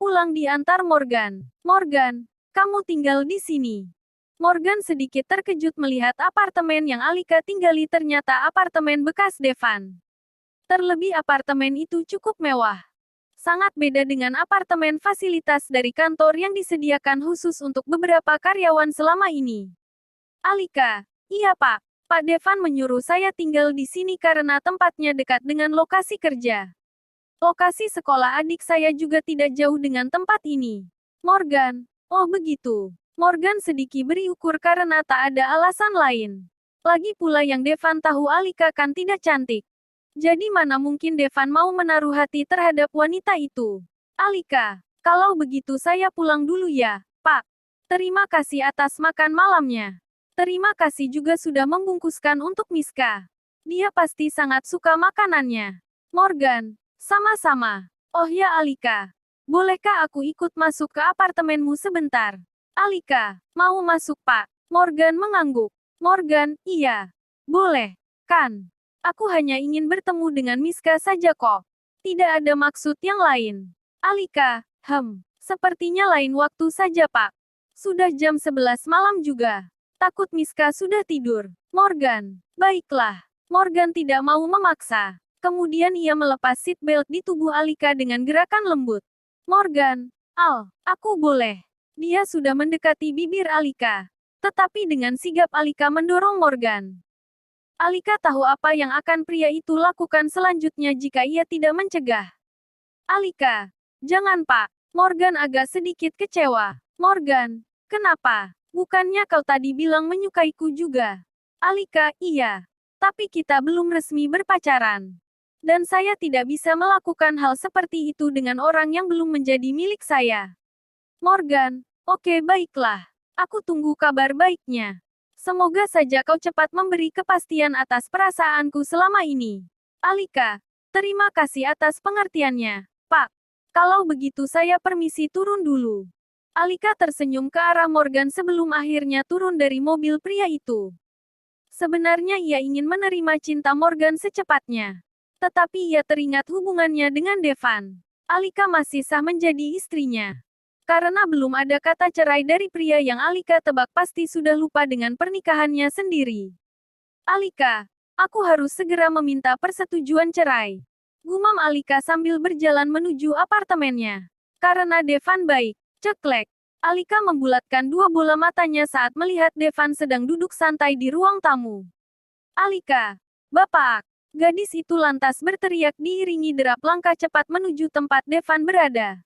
pulang diantar Morgan. Morgan, kamu tinggal di sini. Morgan sedikit terkejut melihat apartemen yang Alika tinggali ternyata apartemen bekas Devan. Terlebih apartemen itu cukup mewah. Sangat beda dengan apartemen fasilitas dari kantor yang disediakan khusus untuk beberapa karyawan selama ini. Alika, iya Pak. Pak Devan menyuruh saya tinggal di sini karena tempatnya dekat dengan lokasi kerja. Lokasi sekolah adik saya juga tidak jauh dengan tempat ini. Morgan, oh begitu. Morgan sedikit beri ukur karena tak ada alasan lain. Lagi pula yang Devan tahu Alika kan tidak cantik. Jadi mana mungkin Devan mau menaruh hati terhadap wanita itu. Alika, kalau begitu saya pulang dulu ya, Pak. Terima kasih atas makan malamnya. Terima kasih juga sudah membungkuskan untuk Miska. Dia pasti sangat suka makanannya. Morgan, sama-sama. Oh ya Alika, bolehkah aku ikut masuk ke apartemenmu sebentar? Alika, mau masuk Pak? Morgan mengangguk. Morgan, iya. Boleh, kan? Aku hanya ingin bertemu dengan Miska saja kok. Tidak ada maksud yang lain. Alika, sepertinya lain waktu saja Pak. Sudah jam 11 malam juga. Takut Miska sudah tidur. Morgan, baiklah. Morgan tidak mau memaksa. Kemudian ia melepas seatbelt di tubuh Alika dengan gerakan lembut. Morgan, aku boleh. Dia sudah mendekati bibir Alika. Tetapi dengan sigap Alika mendorong Morgan. Alika tahu apa yang akan pria itu lakukan selanjutnya jika ia tidak mencegah. Alika, jangan Pak. Morgan agak sedikit kecewa. Morgan, kenapa? Bukannya kau tadi bilang menyukaiku juga? Alika, iya. Tapi kita belum resmi berpacaran. Dan saya tidak bisa melakukan hal seperti itu dengan orang yang belum menjadi milik saya. Morgan, oke baiklah. Aku tunggu kabar baiknya. Semoga saja kau cepat memberi kepastian atas perasaanku selama ini. Alika, terima kasih atas pengertiannya, Pak. Kalau begitu saya permisi turun dulu. Alika tersenyum ke arah Morgan sebelum akhirnya turun dari mobil pria itu. Sebenarnya ia ingin menerima cinta Morgan secepatnya. Tetapi ia teringat hubungannya dengan Devan. Alika masih sah menjadi istrinya. Karena belum ada kata cerai dari pria yang Alika tebak pasti sudah lupa dengan pernikahannya sendiri. Alika, aku harus segera meminta persetujuan cerai. Gumam Alika sambil berjalan menuju apartemennya. Karena Devan baik, ceklek. Alika membulatkan dua bola matanya saat melihat Devan sedang duduk santai di ruang tamu. Alika, Bapak! Gadis itu lantas berteriak diiringi derap langkah cepat menuju tempat Devan berada.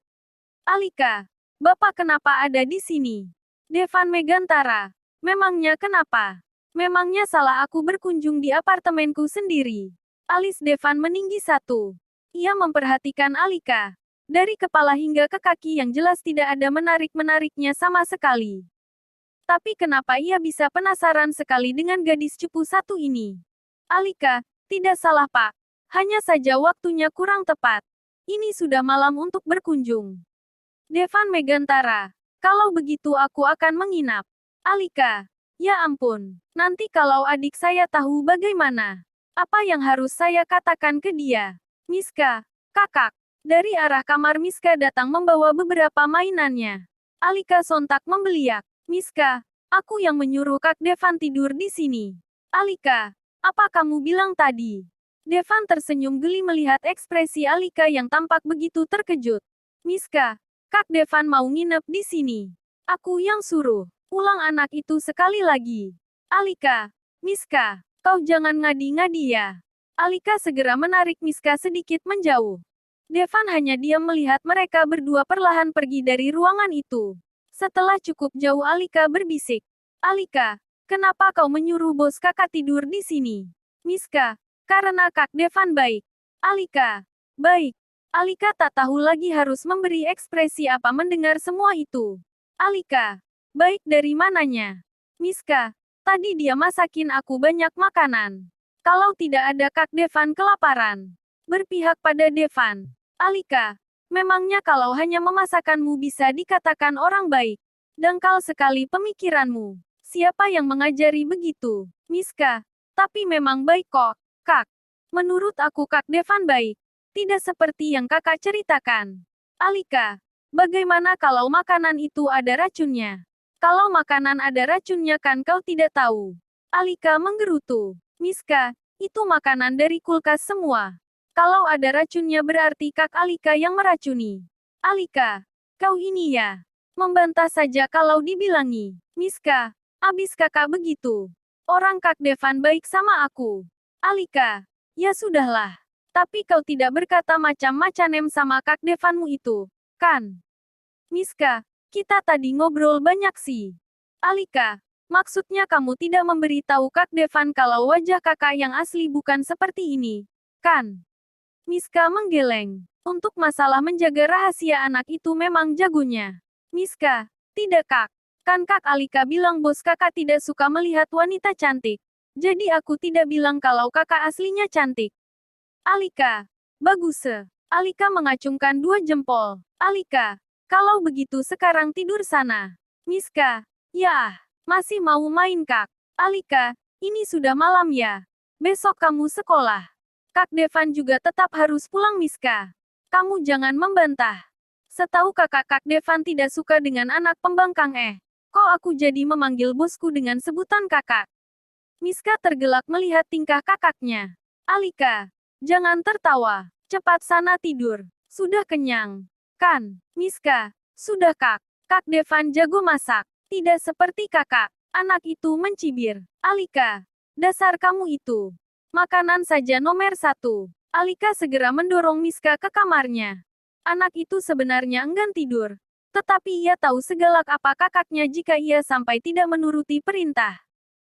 Alika, Bapak kenapa ada di sini? Devan Megantara, memangnya kenapa? Memangnya salah aku berkunjung di apartemenku sendiri? Alis Devan meninggi satu. Ia memperhatikan Alika. Dari kepala hingga ke kaki yang jelas tidak ada menarik-menariknya sama sekali. Tapi kenapa ia bisa penasaran sekali dengan gadis cupu satu ini? Alika, tidak salah Pak. Hanya saja waktunya kurang tepat. Ini sudah malam untuk berkunjung. Devan Megantara, kalau begitu aku akan menginap. Alika, ya ampun. Nanti kalau adik saya tahu bagaimana? Apa yang harus saya katakan ke dia? Miska, kakak. Dari arah kamar Miska datang membawa beberapa mainannya. Alika sontak membeliak. Miska, aku yang menyuruh Kak Devan tidur di sini. Alika, apa kamu bilang tadi? Devan tersenyum geli melihat ekspresi Alika yang tampak begitu terkejut. Miska, Kak Devan mau nginep di sini. Aku yang suruh. Ulang anak itu sekali lagi. Alika, Miska, kau jangan ngadi-ngadi ya. Alika segera menarik Miska sedikit menjauh. Devan hanya diam melihat mereka berdua perlahan pergi dari ruangan itu. Setelah cukup jauh Alika berbisik. Alika, kenapa kau menyuruh bos kakak tidur di sini? Miska, karena Kak Devan baik. Alika, baik. Alika tak tahu lagi harus memberi ekspresi apa mendengar semua itu. Alika, baik dari mananya? Miska, tadi dia masakin aku banyak makanan. Kalau tidak ada Kak Devan kelaparan. Berpihak pada Devan. Alika, memangnya kalau hanya memasakkanmu bisa dikatakan orang baik? Dangkal sekali pemikiranmu. Siapa yang mengajari begitu? Miska, tapi memang baik kok, Kak. Menurut aku Kak Devan baik. Tidak seperti yang kakak ceritakan. Alika, Bagaimana kalau makanan itu ada racunnya? Kalau makanan ada racunnya kan kau tidak tahu. Alika menggerutu. Miska, itu makanan dari kulkas semua. Kalau ada racunnya berarti Kak Alika yang meracuni. Alika, kau ini ya. Membantah saja kalau dibilangi. Miska, abis kakak begitu. Orang Kak Devan baik sama aku. Alika, ya sudahlah. Tapi kau tidak berkata macam-macam sama Kak Devanmu itu, kan? Miska, kita tadi ngobrol banyak sih. Alika, maksudnya kamu tidak memberitahu Kak Devan kalau wajah kakak yang asli bukan seperti ini, kan? Miska menggeleng. Untuk masalah menjaga rahasia anak itu memang jagonya. Miska, tidak Kak. Kan Kak Alika bilang bos kakak tidak suka melihat wanita cantik. Jadi aku tidak bilang kalau kakak aslinya cantik. Alika, bagus. Alika mengacungkan dua jempol. Alika, kalau begitu sekarang tidur sana. Miska, ya, masih mau main Kak. Alika, ini sudah malam ya. Besok kamu sekolah. Kak Devan juga tetap harus pulang Miska. Kamu jangan membantah. Setahu kakak Kak Devan tidak suka dengan anak pembangkang Kok aku jadi memanggil bosku dengan sebutan kakak? Miska tergelak melihat tingkah kakaknya. Alika, jangan tertawa. Cepat sana tidur. Sudah kenyang. Kan, Miska, sudah Kak. Kak Devan jago masak. Tidak seperti kakak. Anak itu mencibir. Alika, dasar kamu itu. Makanan saja nomor 1. Alika segera mendorong Miska ke kamarnya. Anak itu sebenarnya enggan tidur. Tetapi ia tahu segalak apa kakaknya jika ia sampai tidak menuruti perintah.